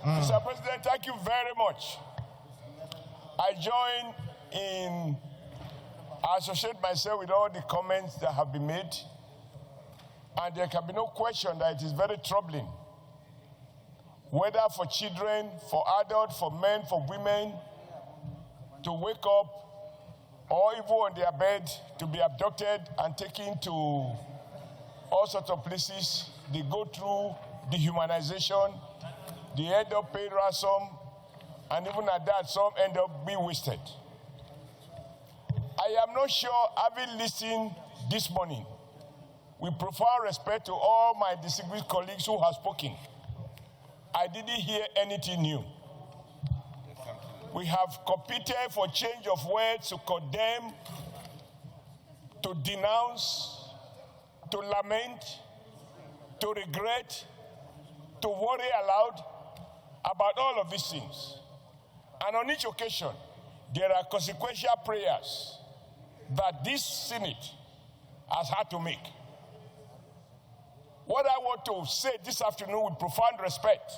Mr. President, thank you very much. I join in, I associate myself with all the comments that have been made, and there can be no question that it is very troubling, whether for children, for adults, for men, for women, to wake up or even on their bed to be abducted and taken to all sorts of places. They go through dehumanization, they end up paying ransom, and even at that, some end up being wasted. I am not sure, having listened this morning, with profound respect to all my distinguished colleagues who have spoken, I didn't hear anything new. We have competed for change of words to condemn, to denounce, to lament, to regret, to worry aloud about all of these things. And on each occasion, there are consequential prayers that this Senate has had to make. What I want to say this afternoon with profound respect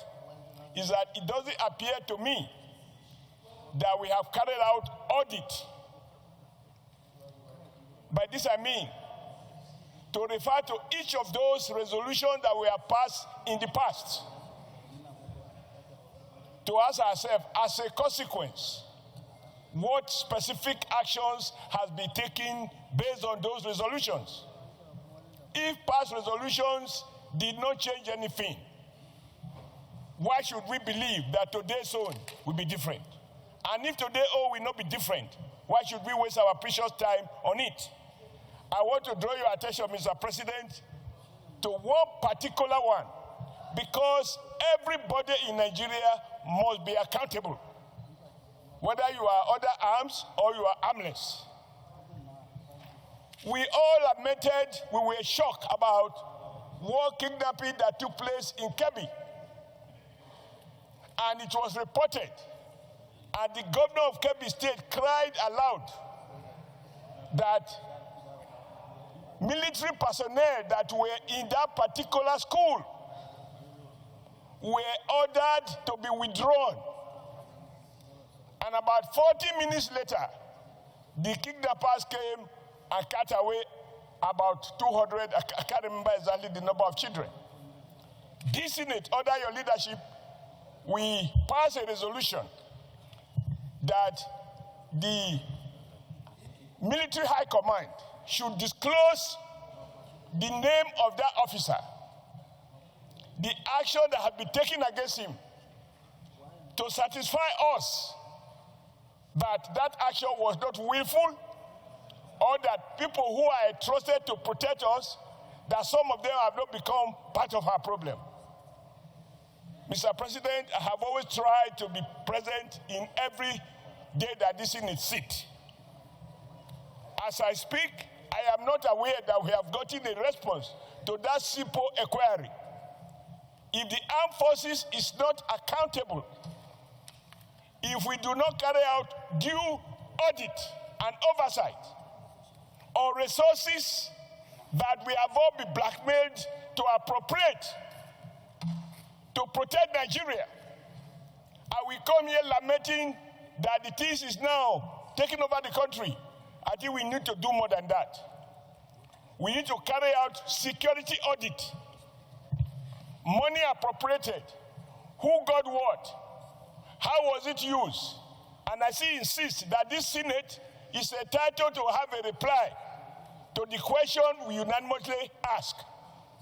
is that it doesn't appear to me that we have carried out audit. By this I mean to refer to each of those resolutions that we have passed in the past, to ask ourselves, as a consequence, what specific actions has been taken based on those resolutions? If past resolutions did not change anything, why should we believe that today's own will be different? And if today's own will not be different, why should we waste our precious time on it? I want to draw your attention, Mr. President, to one particular one, because everybody in Nigeria must be accountable, whether you are under arms or you are armless. We all admitted we were shocked about war kidnapping that took place in Kebbi. And it was reported, and the governor of Kebbi State cried aloud that military personnel that were in that particular school were ordered to be withdrawn. And about 40 minutes later, the kidnappers came and cut away about 200, I can't remember exactly the number of children. This Senate, under your leadership, we passed a resolution that the military high command should disclose the name of that officer, the action that had been taken against him, to satisfy us that that action was not willful, or that people who are trusted to protect us, that some of them have not become part of our problem. Mr. President, I have always tried to be present in every day that this Senate sits. As I speak, I am not aware that we have gotten a response to that simple inquiry. If the armed forces is not accountable, if we do not carry out due audit and oversight on resources that we have all been blackmailed to appropriate to protect Nigeria, and we come here lamenting that the things is now taking over the country, I think we need to do more than that. We need to carry out security audit. Money appropriated. Who got what? How was it used? And I insist that this Senate is entitled to have a reply to the question we unanimously ask.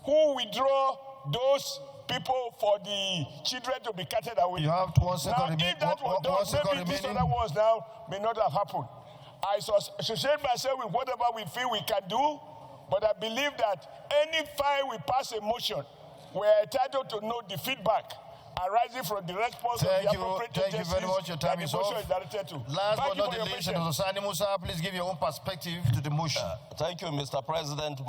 Who withdraw those people for the children to be carted away? You have 1 second remaining. If that was done, maybe these other ones now may not have happened. I associate myself with whatever we feel we can do, but I believe that any time we pass a motion, we are entitled to know the feedback arising from the response of the appropriate agencies. Thank you very much. Your time is off. Last but not the least, Senator Sani Musa, please give your own perspective to the motion. Thank you, Mr. President.